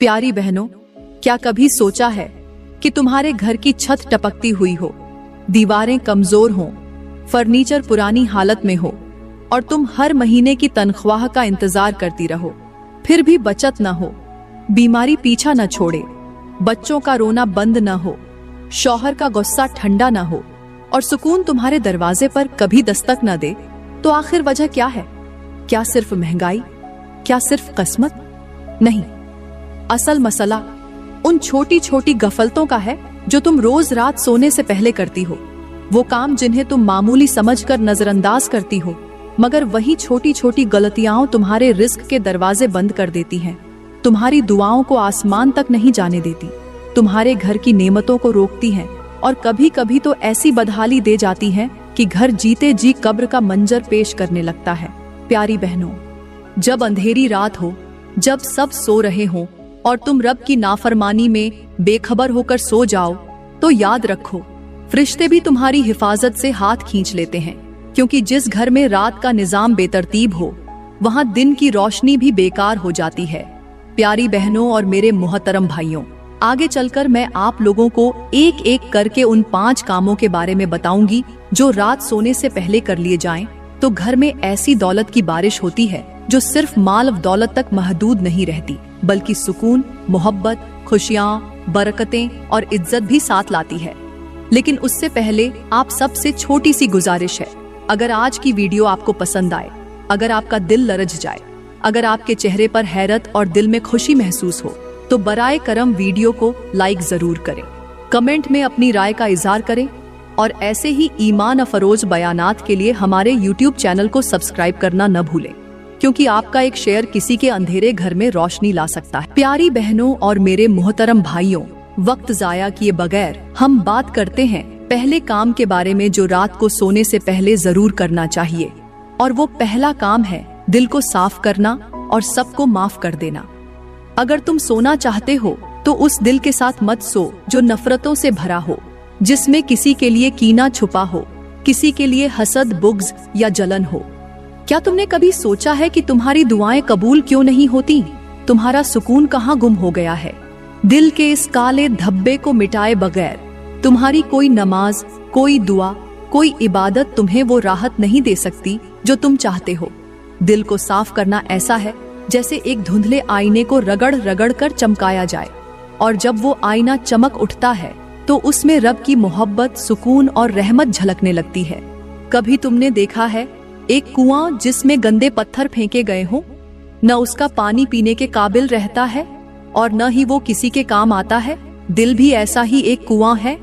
प्यारी बहनों, क्या कभी सोचा है कि तुम्हारे घर की छत टपकती हुई हो, दीवारें कमजोर हों, फर्नीचर पुरानी हालत में हो और तुम हर महीने की तनख्वाह का इंतजार करती रहो, फिर भी बचत न हो, बीमारी पीछा न छोड़े, बच्चों का रोना बंद न हो, शौहर का गुस्सा ठंडा न हो और सुकून तुम्हारे दरवाजे पर कभी दस्तक न दे? तो आखिर वजह क्या है? क्या सिर्फ महंगाई? क्या सिर्फ किस्मत? नहीं, असल मसला उन छोटी छोटी गफलतों का है जो तुम रोज रात सोने से पहले करती हो। वो काम जिन्हें तुम मामूली समझकर नजरअंदाज करती हो, मगर वही छोटी छोटी गलतियां तुम्हारे रिस्क के दरवाजे बंद कर देती हैं, तुम्हारी दुआओं को आसमान तक नहीं जाने देती, तुम्हारे घर की नेमतों को रोकती हैं और कभी कभी तो ऐसी बदहाली दे जाती हैं कि घर जीते जी कब्र का मंजर पेश करने लगता है। प्यारी बहनों, जब अंधेरी रात हो, जब सब सो रहे हों और तुम रब की नाफरमानी में बेखबर होकर सो जाओ, तो याद रखो, फरिश्ते भी तुम्हारी हिफाजत से हाथ खींच लेते हैं, क्योंकि जिस घर में रात का निजाम बेतरतीब हो, वहां दिन की रोशनी भी बेकार हो जाती है। प्यारी बहनों और मेरे मुहतरम भाइयों, आगे चलकर मैं आप लोगों को एक एक करके उन 5 कामों के बारे में बताऊंगी जो रात सोने से पहले कर लिए जाएं, तो घर में ऐसी दौलत की बारिश होती है जो सिर्फ माल व दौलत तक महदूद नहीं रहती, बल्कि सुकून, मोहब्बत, खुशियाँ, बरकतें और इज्जत भी साथ लाती है। लेकिन उससे पहले आप सबसे छोटी सी गुजारिश है, अगर आज की वीडियो आपको पसंद आए, अगर आपका दिल लरज जाए, अगर आपके चेहरे पर हैरत और दिल में खुशी महसूस हो, तो बराए करम वीडियो को लाइक जरूर करें, कमेंट में अपनी राय का इजहार करें और ऐसे ही ईमान अफरोज बयानात के लिए हमारे YouTube चैनल को सब्सक्राइब करना न भूलें, क्योंकि आपका एक शेयर किसी के अंधेरे घर में रोशनी ला सकता है। प्यारी बहनों और मेरे मोहतरम भाइयों, वक्त जाया किए बगैर हम बात करते हैं पहले काम के बारे में जो रात को सोने से पहले जरूर करना चाहिए, और वो पहला काम है दिल को साफ करना और सबको माफ कर देना। अगर तुम सोना चाहते हो तो उस दिल के साथ मत सो जो नफरतों से भरा हो, जिसमें किसी के लिए कीना छुपा हो, किसी के लिए हसद, बुग़्ज़ या जलन हो। क्या तुमने कभी सोचा है कि तुम्हारी दुआएं कबूल क्यों नहीं होती? तुम्हारा सुकून कहाँ गुम हो गया है? दिल के इस काले धब्बे को मिटाए बगैर तुम्हारी कोई नमाज, कोई दुआ, कोई इबादत तुम्हें वो राहत नहीं दे सकती जो तुम चाहते हो। दिल को साफ करना ऐसा है जैसे एक धुंधले आईने को रगड़ रगड़ कर चमकाया जाए, और जब वो आईना चमक उठता है तो उसमें रब की मोहब्बत, सुकून और रहमत झलकने लगती है। कभी तुमने देखा है एक कुआं जिसमें गंदे पत्थर फेंके गए हों, न उसका पानी पीने के काबिल रहता है और न ही वो किसी के काम आता है? दिल भी ऐसा ही एक कुआं है।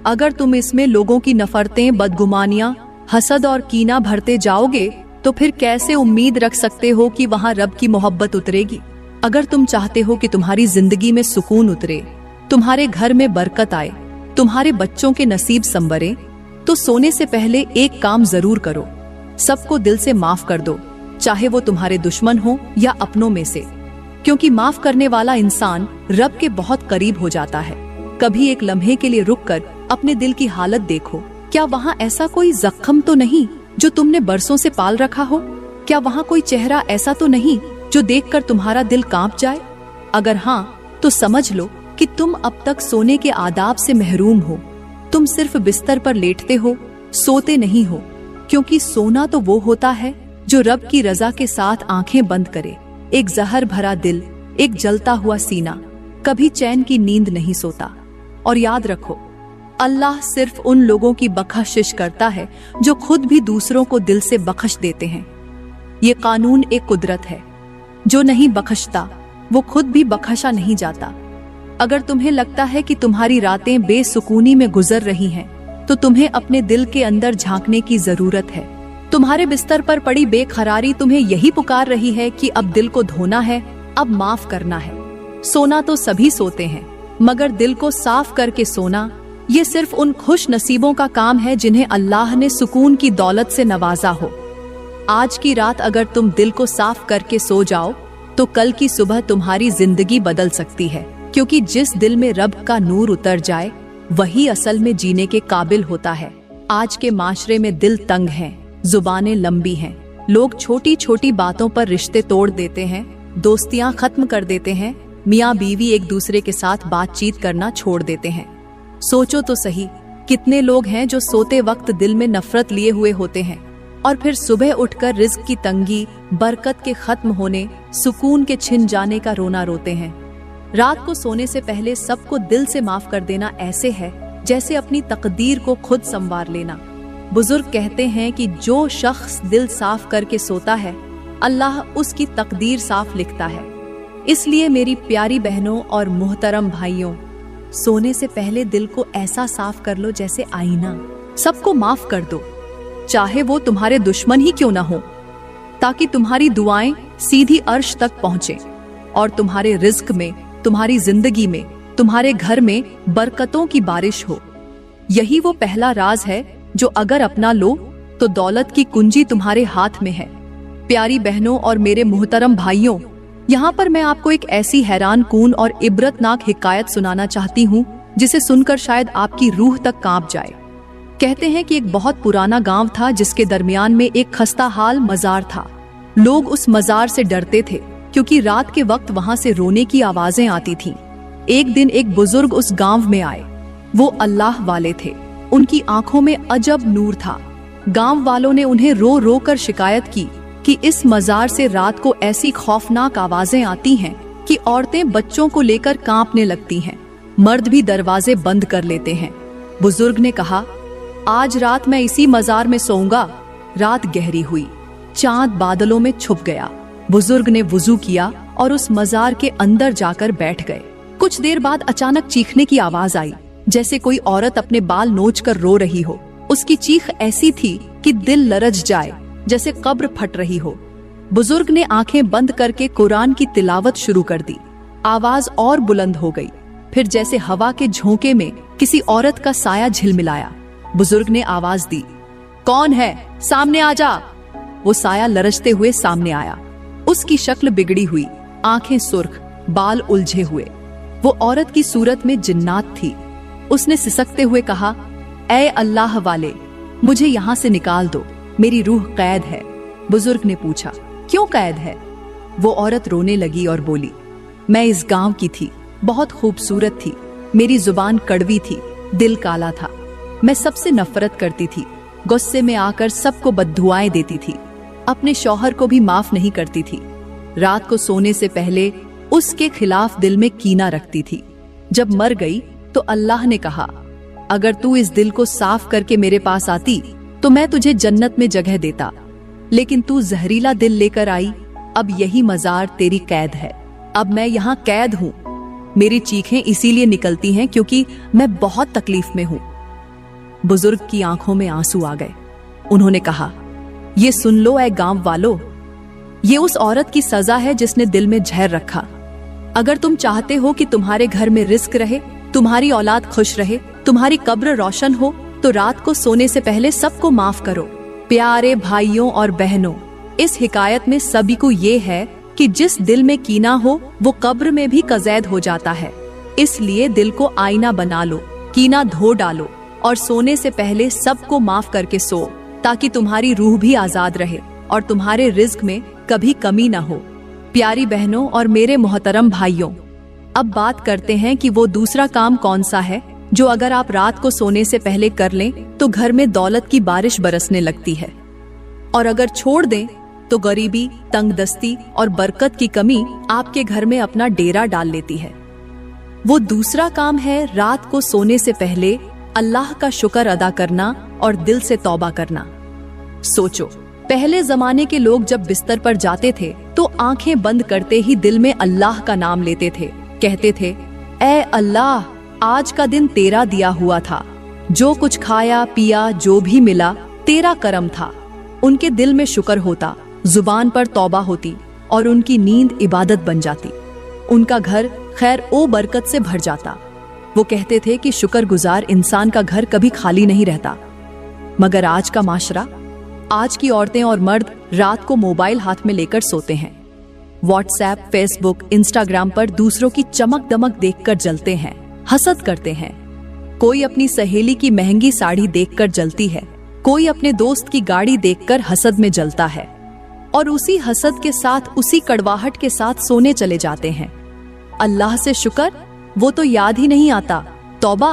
अगर तुम इसमें लोगों की नफरतें, बदगुमानियां, हसद और कीना भरते जाओगे तो फिर कैसे उम्मीद रख सकते हो कि वहां रब की मोहब्बत उतरेगी? अगर तुम चाहते हो कि तुम्हारी जिंदगी में सुकून उतरे, तुम्हारे घर में बरकत आए, तुम्हारे बच्चों के नसीब संवरे, तो सोने से पहले एक काम जरूर करो, सबको दिल से माफ कर दो, चाहे वो तुम्हारे दुश्मन हो या अपनों में से, क्योंकि माफ करने वाला इंसान रब के बहुत करीब हो जाता है। कभी एक लम्हे के लिए रुककर अपने दिल की हालत देखो, क्या वहाँ ऐसा कोई जख्म तो नहीं जो तुमने बरसों से पाल रखा हो? क्या वहाँ कोई चेहरा ऐसा तो नहीं जो देखकर तुम्हारा दिल कांप जाए? अगर हाँ, तो समझ लो कि तुम अब तक सोने के आदाब से महरूम हो। तुम सिर्फ बिस्तर पर लेटते हो, सोते नहीं हो, क्योंकि सोना तो वो होता है जो रब की रजा के साथ आंखें बंद करे। एक जहर भरा दिल, एक जलता हुआ सीना कभी चैन की नींद नहीं सोता। और याद रखो, अल्लाह सिर्फ उन लोगों की बख्शिश करता है जो खुद भी दूसरों को दिल से बख्श देते हैं। ये कानून एक कुदरत है, जो नहीं बख्शता वो खुद भी बख्शा नहीं जाता। अगर तुम्हें लगता है कि तुम्हारी रातें बेसुकूनी में गुजर रही हैं, तो तुम्हें अपने दिल के अंदर झांकने की जरूरत है। तुम्हारे बिस्तर पर पड़ी बेखरारी तुम्हें यही पुकार रही है कि अब दिल को धोना है, अब माफ करना है। सोना तो सभी सोते हैं, मगर दिल को साफ करके सोना, ये सिर्फ उन खुश नसीबों का काम है जिन्हें अल्लाह ने सुकून की दौलत से नवाजा हो। आज की रात अगर तुम दिल को साफ करके सो जाओ, तो कल की सुबह तुम्हारी जिंदगी बदल सकती है, क्योंकि जिस दिल में रब का नूर उतर जाए वही असल में जीने के काबिल होता है। आज के माशरे में दिल तंग हैं, जुबानें लंबी हैं, लोग छोटी छोटी बातों पर रिश्ते तोड़ देते हैं, दोस्तियां खत्म कर देते हैं, मियाँ बीवी एक दूसरे के साथ बातचीत करना छोड़ देते हैं। सोचो तो सही, कितने लोग हैं जो सोते वक्त दिल में नफरत लिए हुए होते हैं और फिर सुबह उठकर रिज्क की तंगी, बरकत के खत्म होने, सुकून के छिन जाने का रोना रोते हैं। रात को सोने से पहले सबको दिल से माफ कर देना ऐसे है जैसे अपनी तकदीर को खुद संवार लेना। बुजुर्ग कहते हैं कि जो शख्स दिल साफ करके सोता है, अल्लाह उसकी तकदीर साफ लिखता है। इसलिए मेरी प्यारी बहनों और मोहतरम भाइयों, सोने से पहले दिल को ऐसा साफ कर लो जैसे आईना। सबको माफ कर दो, चाहे वो तुम्हारे दुश्मन ही क्यों ना हो, ताकि तुम्हारी दुआएं सीधी अर्श तक पहुंचे और तुम्हारे रिज्क में, तुम्हारी जिंदगी में, तुम्हारे घर में बरकतों की बारिश हो। यही वो पहला राज है जो अगर अपना लो तो दौलत की कुंजी तुम्हारे हाथ में है। प्यारी बहनों और मेरे मोहतरम भाइयों, यहाँ पर मैं आपको एक ऐसी हैरान कून और इबरतनाक हिकायत सुनाना चाहती हूँ जिसे सुनकर शायद आपकी रूह तक कांप जाए। कहते हैं कि एक बहुत पुराना गांव था जिसके दरमियान में एक खस्ताहाल मजार था। लोग उस मजार से डरते थे क्योंकि रात के वक्त वहां से रोने की आवाजें आती थीं। एक दिन एक बुजुर्ग उस गांव में आए। वो अल्लाह वाले थे, उनकी आंखों में अजब नूर था। गांव वालों ने उन्हें रो रो कर शिकायत की कि इस मजार से रात को ऐसी खौफनाक आवाजें आती हैं कि औरतें बच्चों को लेकर कांपने लगती हैं, मर्द भी दरवाजे बंद कर लेते हैं। बुजुर्ग ने कहा, आज रात मैं इसी मजार में सोऊंगा। रात गहरी हुई, चांद बादलों में छुप गया। बुजुर्ग ने वुजू किया और उस मजार के अंदर जाकर बैठ गए। कुछ देर बाद अचानक चीखने की आवाज आई, जैसे कोई औरत अपने बाल नोच कर रो रही हो। उसकी चीख ऐसी थी कि दिल लरज जाए, जैसे कब्र फट रही हो। बुजुर्ग ने आंखें बंद करके कुरान की तिलावत शुरू कर दी। आवाज और बुलंद हो गई। फिर जैसे हवा के झोंके में किसी औरत का साया झिलमिलाया। बुजुर्ग ने आवाज दी, कौन है? सामने आ जा। वो साया लरजते हुए सामने आया। उसकी शक्ल बिगड़ी हुई, आंखें सुर्ख, बाल उलझे हुए। वो औरत की सूरत में जिन्नात थी। उसने सिसकते हुए कहा, ऐ अल्लाह वाले, मुझे यहाँ से निकाल दो, मेरी रूह कैद है। बुजुर्ग ने पूछा, क्यों कैद है? वो औरत रोने लगी और बोली, मैं इस गांव की थी, बहुत खूबसूरत थी, मेरी जुबान कड़वी थी, दिल काला था, मैं सबसे नफरत करती थी, गुस्से में आकर सबको बद्दुआएं देती थी, अपने शौहर को भी माफ नहीं करती थी, रात को सोने से पहले उसके खिलाफ दिल में कीना रखती थी। जब मर गई तो अल्लाह ने कहा, अगर तू इस दिल को साफ करके मेरे पास आती तो मैं तुझे जन्नत में जगह देता, लेकिन तू जहरीला दिल लेकर आई, अब यही मजार तेरी कैद है। अब मैं यहाँ कैद हूँ। मेरी चीखें इसीलिए निकलती हैं क्योंकि मैं बहुत तकलीफ में हूँ। बुजुर्ग की आंखों में आंसू आ गए। उन्होंने कहा, ये सुन लो ऐ गांव वालों, ये उस औरत की सजा है जिसने दिल में जहर रखा। अगर तुम चाहते हो कि तुम्हारे घर में रिस्क रहे, तुम्हारी औलाद खुश रहे, तुम्हारी कब्र रोशन हो, तो रात को सोने से पहले सबको माफ करो। प्यारे भाइयों और बहनों, इस हिकायत में सभी को ये है कि जिस दिल में कीना हो वो कब्र में भी कज़ैद हो जाता है। इसलिए दिल को आईना बना लो, कीना धो डालो और सोने से पहले सबको माफ करके सो, ताकि तुम्हारी रूह भी आजाद रहे और तुम्हारे रिज्क में कभी कमी ना हो। प्यारी बहनों और मेरे मोहतरम भाइयों, अब बात करते हैं कि वो दूसरा काम कौन सा है जो अगर आप रात को सोने से पहले कर लें तो घर में दौलत की बारिश बरसने लगती है, और अगर छोड़ दें तो गरीबी, तंगदस्ती और बरकत की कमी आपके घर में अपना डेरा डाल लेती है। वो दूसरा काम है रात को सोने से पहले अल्लाह का शुक्र अदा करना और दिल से तौबा करना। सोचो, पहले जमाने के लोग जब बिस्तर पर जाते थे तो आंखें बंद करते ही दिल में अल्लाह का नाम लेते थे, कहते थे, ऐ अल्लाह, आज का दिन तेरा दिया हुआ था, जो कुछ खाया पिया जो भी मिला तेरा करम था। उनके दिल में शुक्र होता, जुबान पर तौबा होती और उनकी नींद इबादत बन जाती। उनका घर खैर ओ बरकत से भर जाता। वो कहते थे कि शुक्रगुजार इंसान का घर कभी खाली नहीं रहता। मगर आज का माशरा, आज की औरतें और मर्द रात को मोबाइल हाथ में लेकर सोते हैं। व्हाट्सएप, फेसबुक, इंस्टाग्राम पर दूसरों की चमक दमक देखकर जलते हैं, हसद करते हैं। कोई अपनी सहेली की महंगी साड़ी देखकर जलती है, कोई अपने दोस्त की गाड़ी देखकर हसद में जलता है और उसी हसद के साथ, उसी कड़वाहट के साथ सोने चले जाते हैं। अल्लाह से शुक्र, वो तो याद ही नहीं आता। तौबा,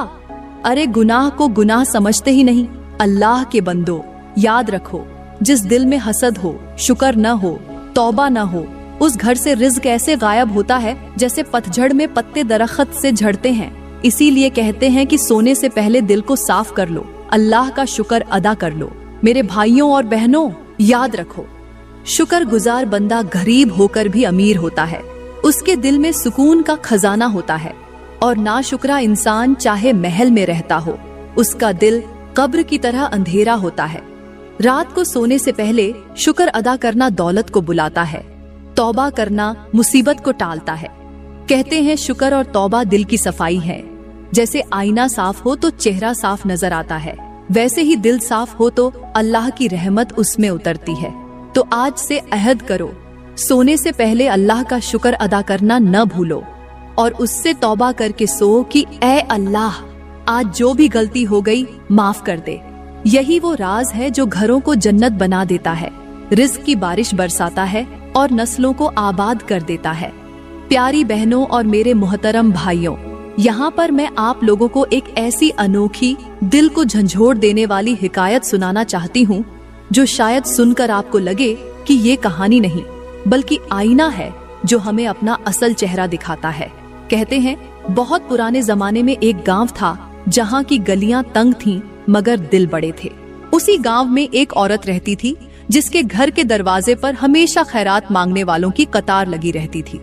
अरे गुनाह को गुनाह समझते ही नहीं। अल्लाह के बंदो, याद रखो, जिस दिल में हसद हो, शुक्र न हो, तौबा न हो, उस घर से रिज्क ऐसे गायब होता है जैसे पतझड़ में पत्ते दरख्त से झड़ते हैं। इसीलिए कहते हैं कि सोने से पहले दिल को साफ कर लो, अल्लाह का शुक्र अदा कर लो। मेरे भाइयों और बहनों, याद रखो, शुक्रगुजार बंदा गरीब होकर भी अमीर होता है। उसके दिल में सुकून का खजाना होता है। और नाशुक्रा इंसान चाहे महल में रहता हो, उसका दिल कब्र की तरह अंधेरा होता है। रात को सोने से पहले शुक्र अदा करना दौलत को बुलाता है, तौबा करना मुसीबत को टालता है। कहते हैं शुक्र और तौबा दिल की सफाई है। जैसे आईना साफ हो तो चेहरा साफ नजर आता है, वैसे ही दिल साफ हो तो अल्लाह की रहमत उसमें उतरती है। तो आज से अहद करो, सोने से पहले अल्लाह का शुक्र अदा करना न भूलो और उससे तौबा करके सो कि ऐ अल्लाह, आज जो भी गलती हो गई माफ कर दे। यही वो राज है जो घरों को जन्नत बना देता है, रिज्क की बारिश बरसाता है और नस्लों को आबाद कर देता है। प्यारी बहनों और मेरे मोहतरम भाइयों, यहाँ पर मैं आप लोगों को एक ऐसी अनोखी, दिल को झंझोड़ देने वाली हिकायत सुनाना चाहती हूँ जो शायद सुनकर आपको लगे कि ये कहानी नहीं बल्कि आईना है जो हमें अपना असल चेहरा दिखाता है। कहते हैं बहुत पुराने जमाने में एक गांव था जहाँ की गलियां तंग थीं मगर दिल बड़े थे। उसी गांव में एक औरत रहती थी जिसके घर के दरवाजे पर हमेशा खैरात मांगने वालों की कतार लगी रहती थी।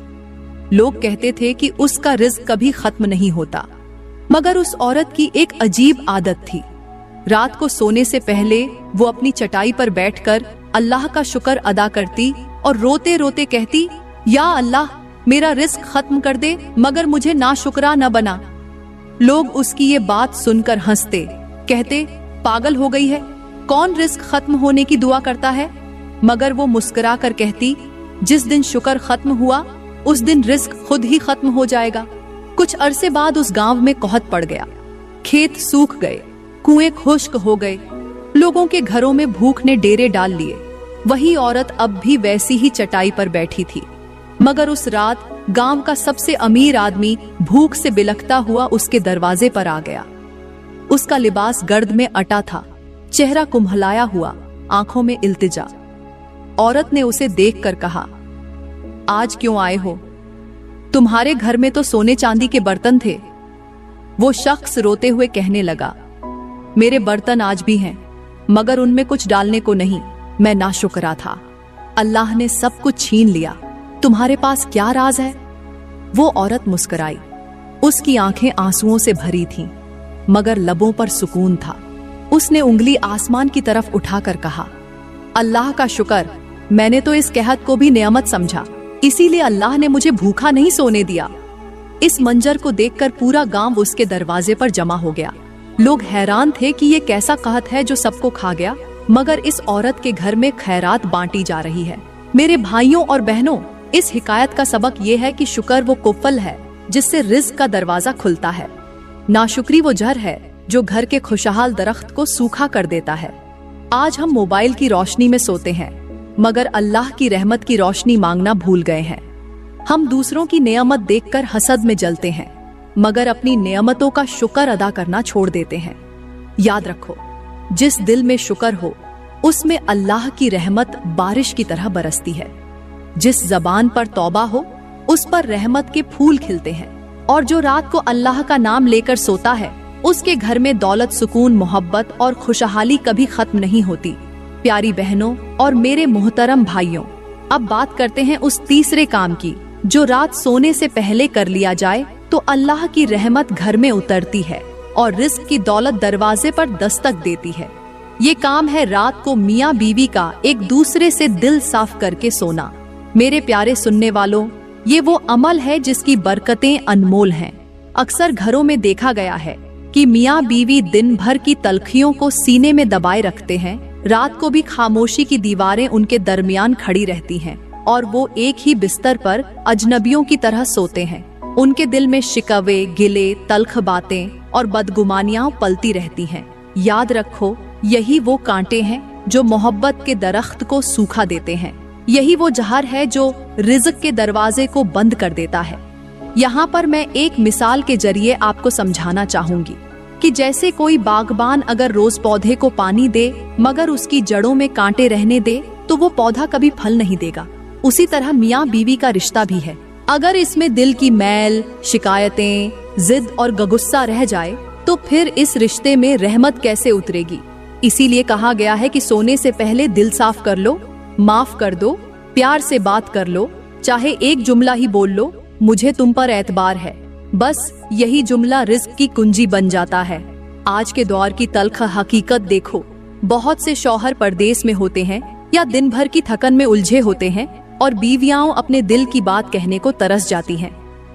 लोग कहते थे कि उसका रिज्क कभी खत्म नहीं होता, मगर उस औरत की एक अजीब आदत थी। रात को सोने से पहले वो अपनी चटाई पर बैठकर अल्लाह का शुक्र अदा करती और रोते रोते कहती, या अल्लाह, मेरा रिज्क खत्म कर दे मगर मुझे नाशुक्रा न बना। लोग उसकी ये बात सुनकर हंसते, कहते पागल हो गई है, कौन रिज्क खत्म होने की दुआ करता है। मगर वो मुस्कुरा कर कहती, जिस दिन शुक्र खत्म हुआ उस दिन रिज्क खुद ही खत्म हो जाएगा। कुछ अरसे बाद उस गांव में कहत पड़ गया, खेत सूख गए, कुएं खुश्क हो गए, लोगों के घरों में भूख ने डेरे डाल लिए। वही औरत अब भी वैसी ही चटाई पर बैठी थी, मगर उस रात गांव का सबसे अमीर आदमी भूख से बिलखता हुआ उसके दरवाजे पर आ गया। उसका लिबास गर्द में अटा था, चेहरा कुम्हलाया हुआ, आंखों में इल्तिजा। औरत ने उसे देखकर कहा, आज क्यों आए हो? तुम्हारे घर में तो सोने चांदी के बर्तन थे। वो शख्स रोते हुए कहने लगा, मेरे बर्तन आज भी हैं, मगर उनमें कुछ डालने को नहीं, मैं नाशुक्रा था, अल्लाह ने सब कुछ छीन लिया। तुम्हारे पास क्या राज है? वो औरत मुस्कुराई। उसकी आंखें आंसुओं से भरी थीं, मगर लबों पर सुकून था। उसने उंगली आसमान की तरफ उठाकर कहा, अल्लाह का शुक्र, मैंने तो इस कहत को भी नेमत समझा, इसीलिए अल्लाह ने मुझे भूखा नहीं सोने दिया। इस मंजर को देखकर पूरा गांव उसके दरवाजे पर जमा हो गया। लोग हैरान थे कि ये कैसा कहत है जो सबको खा गया, मगर इस औरत के घर में खैरात बांटी जा रही है। मेरे भाइयों और बहनों, इस हिकायत का सबक ये है कि शुक्र वो कुफल है जिससे रिज्क का दरवाजा खुलता है। नाशुक्री वो जहर है जो घर के खुशहाल दरख्त को सूखा कर देता है। आज हम मोबाइल की रोशनी में सोते हैं, मगर अल्लाह की रहमत की रोशनी मांगना भूल गए हैं। हम दूसरों की नेमत देखकर हसद में जलते हैं, मगर अपनी नेमतों का शुक्र अदा करना छोड़ देते हैं। याद रखो, जिस दिल में शुक्र हो उसमें अल्लाह की रहमत बारिश की तरह बरसती है। जिस जबान पर तौबा हो उस पर रहमत के फूल खिलते हैं। और जो रात को अल्लाह का नाम लेकर सोता है उसके घर में दौलत, सुकून, मोहब्बत और खुशहाली कभी खत्म नहीं होती। प्यारी बहनों और मेरे मोहतरम भाइयों, अब बात करते हैं उस तीसरे काम की जो रात सोने से पहले कर लिया जाए तो अल्लाह की रहमत घर में उतरती है और रिज्क की दौलत दरवाजे पर दस्तक देती है। ये काम है रात को मियाँ बीवी का एक दूसरे से दिल साफ करके सोना। मेरे प्यारे सुनने वालों, ये वो अमल है जिसकी बरकतें अनमोल हैं। अक्सर घरों में देखा गया है कि मियाँ बीवी दिन भर की तलखियों को सीने में दबाए रखते हैं, रात को भी खामोशी की दीवारें उनके दरमियान खड़ी रहती हैं और वो एक ही बिस्तर पर अजनबियों की तरह सोते हैं। उनके दिल में शिकवे, गिले, तल्ख बातें और बदगुमानियां पलती रहती हैं। याद रखो, यही वो कांटे हैं जो मोहब्बत के दरख्त को सूखा देते हैं। यही वो जहर है जो रिज्क के दरवाजे को बंद कर देता है। यहाँ पर मैं एक मिसाल के जरिए आपको समझाना चाहूंगी कि जैसे कोई बागबान अगर रोज पौधे को पानी दे मगर उसकी जड़ों में कांटे रहने दे तो वो पौधा कभी फल नहीं देगा। उसी तरह मियाँ बीवी का रिश्ता भी है। अगर इसमें दिल की मैल, शिकायतें, जिद और गुस्सा रह जाए तो फिर इस रिश्ते में रहमत कैसे उतरेगी। इसीलिए कहा गया है कि सोने से पहले दिल साफ कर लो, माफ कर दो, प्यार से बात कर लो, चाहे एक जुमला ही बोल लो, मुझे तुम पर एतबार है। बस यही जुमला रिस्क की कुंजी बन जाता है। आज के दौर की तल्ख हकीकत देखो, बहुत से शौहर परदेश में होते हैं या दिन भर की थकन में उलझे होते हैं और बीवियां अपने दिल की बात कहने को तरस जाती हैं।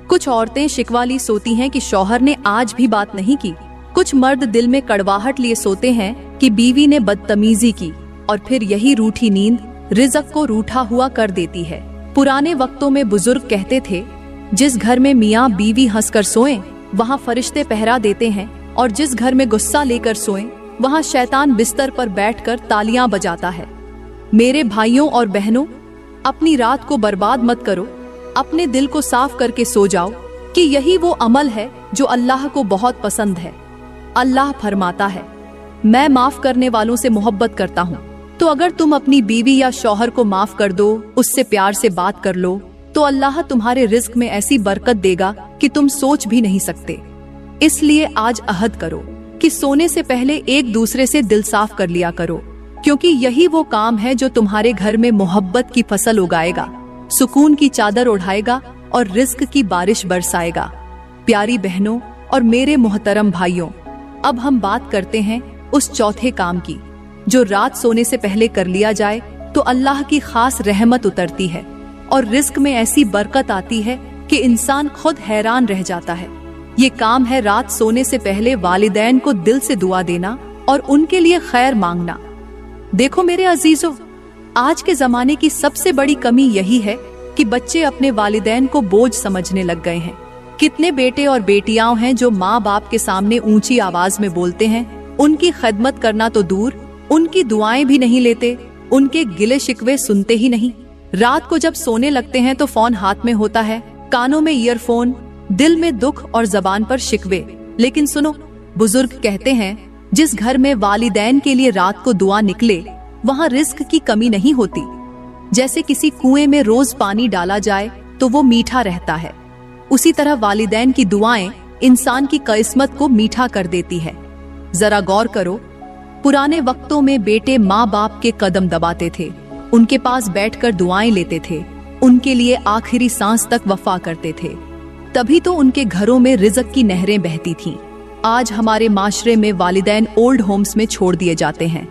कुछ औरतें शिकवाली सोती हैं कि शौहर ने आज भी बात नहीं की। कुछ मर्द दिल में कड़वाहट लिए सोते हैं कि बीवी ने बदतमीजी की और फिर यही रूठी नींद रिज़्क को रूठा हुआ कर देती है। पुराने वक्तों में बुजुर्ग कहते थे, जिस घर में मियाँ बीवी हंसकर सोएं, वहाँ फरिश्ते पहरा देते हैं और जिस घर में गुस्सा लेकर सोएं, वहाँ शैतान बिस्तर पर बैठकर तालियां बजाता है। मेरे भाइयों और बहनों, अपनी रात को बर्बाद मत करो, अपने दिल को साफ करके सो जाओ कि यही वो अमल है जो अल्लाह को बहुत पसंद है। अल्लाह फरमाता है, मैं माफ करने वालों से मोहब्बत करता हूँ। तो अगर तुम अपनी बीवी या शौहर को माफ कर दो, उससे प्यार से बात कर लो, तो अल्लाह तुम्हारे रिज्क में ऐसी बरकत देगा कि तुम सोच भी नहीं सकते। इसलिए आज अहद करो कि सोने से पहले एक दूसरे से दिल साफ कर लिया करो, क्योंकि यही वो काम है जो तुम्हारे घर में मोहब्बत की फसल उगाएगा, सुकून की चादर ओढ़ाएगा और रिज्क की बारिश बरसाएगा। प्यारी बहनों और मेरे मोहतरम भाइयों, अब हम बात करते हैं उस चौथे काम की जो रात सोने से पहले कर लिया जाए तो अल्लाह की खास रहमत उतरती है और रिज्क में ऐसी बरकत आती है कि इंसान खुद हैरान रह जाता है। ये काम है रात सोने से पहले वालिदैन को दिल से दुआ देना और उनके लिए खैर मांगना। देखो मेरे अजीजों, आज के जमाने की सबसे बड़ी कमी यही है कि बच्चे अपने वालिदैन को बोझ समझने लग गए हैं। कितने बेटे और बेटियां हैं जो माँ बाप के सामने ऊंची आवाज में बोलते हैं, उनकी खिदमत करना तो दूर, उनकी दुआएं भी नहीं लेते, उनके गिले शिकवे सुनते ही नहीं। रात को जब सोने लगते हैं तो फोन हाथ में होता है, कानों में ईयरफोन, दिल में दुख और जबान पर शिकवे। लेकिन सुनो, बुजुर्ग कहते हैं, जिस घर में वालिदैन के लिए रात को दुआ निकले वहाँ रिज्क की कमी नहीं होती। जैसे किसी कुएं में रोज पानी डाला जाए तो वो मीठा रहता है, उसी तरह वालिदैन की दुआएं इंसान की किस्मत को मीठा कर देती है। जरा गौर करो, पुराने वक्तों में बेटे माँ बाप के कदम दबाते थे, उनके पास बैठकर दुआएं लेते थे, उनके लिए आखिरी सांस तक वफा करते थे, तभी तो उनके घरों में रिज़्क की नहरें बहती थीं। आज हमारे माशरे में वालिदैन ओल्ड होम्स में छोड़ दिए जाते हैं।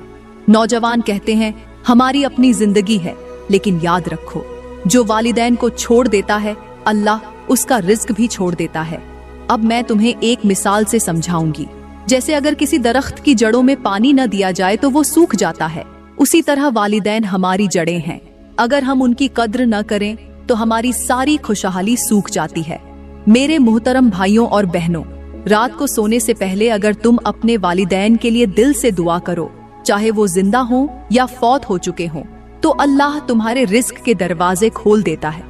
नौजवान कहते हैं हमारी अपनी जिंदगी है, लेकिन याद रखो, जो वालिदैन को छोड़ देता है अल्लाह उसका रिज्क भी छोड़ देता है। अब मैं तुम्हें एक मिसाल से समझाऊंगी। जैसे अगर किसी दरख्त की जड़ों में पानी न दिया जाए तो वो सूख जाता है, उसी तरह वालिदैन हमारी जड़ें हैं। अगर हम उनकी कद्र न करें तो हमारी सारी खुशहाली सूख जाती है। मेरे मोहतरम भाइयों और बहनों, रात को सोने से पहले अगर तुम अपने वालिदैन के लिए दिल से दुआ करो, चाहे वो जिंदा हो या फौत हो चुके हों, तो अल्लाह तुम्हारे रिज्क के दरवाजे खोल देता है।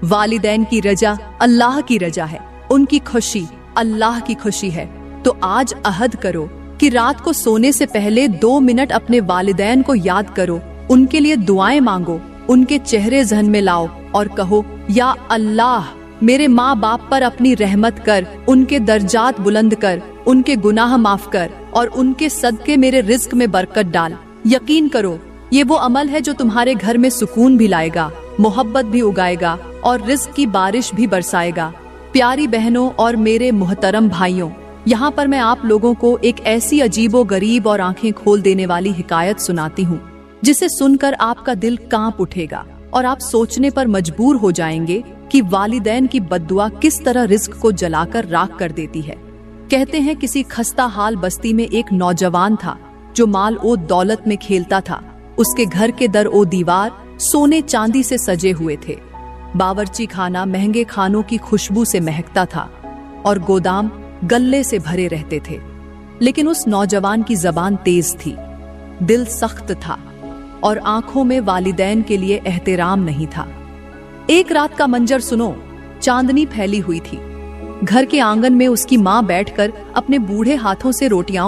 वालिदैन की रजा अल्लाह की रजा है, उनकी खुशी अल्लाह की खुशी है। तो आज अहद करो कि रात को सोने से पहले 2 मिनट अपने वालिदैन को याद करो, उनके लिए दुआएं मांगो, उनके चेहरे जहन में लाओ और कहो, या अल्लाह मेरे माँ बाप पर अपनी रहमत कर, उनके दर्जात बुलंद कर, उनके गुनाह माफ कर और उनके सदके मेरे रिज्क में बरकत डाल। यकीन करो, ये वो अमल है जो तुम्हारे घर में सुकून भी लाएगा, मोहब्बत भी उगाएगा और रिज्क की बारिश भी बरसाएगा। प्यारी बहनों और मेरे मोहतरम भाइयों, यहाँ पर मैं आप लोगों को एक ऐसी अजीबो गरीब और आंखें खोल देने वाली हिकायत सुनाती हूँ, जिसे सुनकर आपका दिल कांप उठेगा और आप सोचने पर मजबूर हो जाएंगे कि वालिदैन की बद्दुआ किस तरह रिज्क को जलाकर राख कर देती है। कहते हैं किसी खस्ता हाल बस्ती में एक नौजवान था जो माल ओ दौलत में खेलता था। उसके घर के दर ओ दीवार सोने चांदी से सजे हुए थे। बावर्ची खाना महंगे खानों की खुशबू से महकता था और गोदाम गल्ले से भरे रहते थे। लेकिन उस नौजवान की जबान तेज थी, दिल सख्त था और आंखों में वालिदैन के लिए एहतराम नहीं था। एक रात का मंजर सुनो। चांदनी फैली हुई थी। घर के आंगन में उसकी माँ बैठकर अपने बूढ़े हाथों से रोटियां